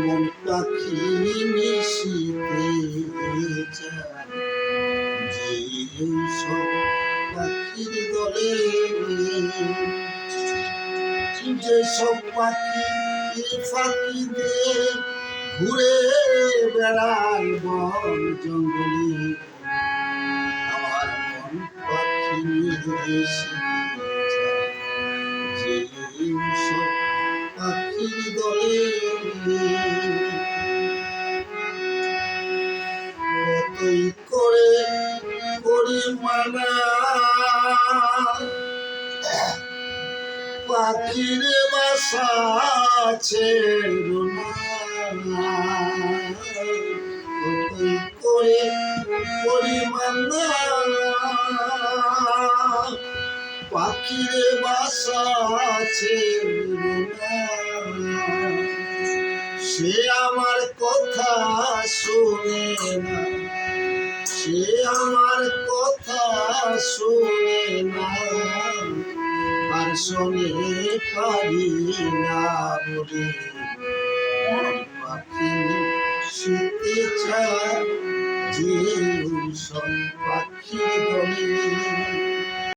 মন পাখি মিশিতে চায় যে সব পাখির দলে, যে সব পাখি ফাঁকি দিয়ে ঘুরে বেড়ায় বন জঙ্গলে, আমার মন পাখি মিশিতে চায় যে সব পাখির দলে। কতই করে করি মানা পাখির বাসা ছেড়ো না, কতই করে করি মানা পাখির বাসা ছেড়ো না। সে আমার কথা শোনে না, সে আমার কথা শোনে না, আর শোনে পারি না বলে পাখি শুতে চায় যে সব পাখি দলে।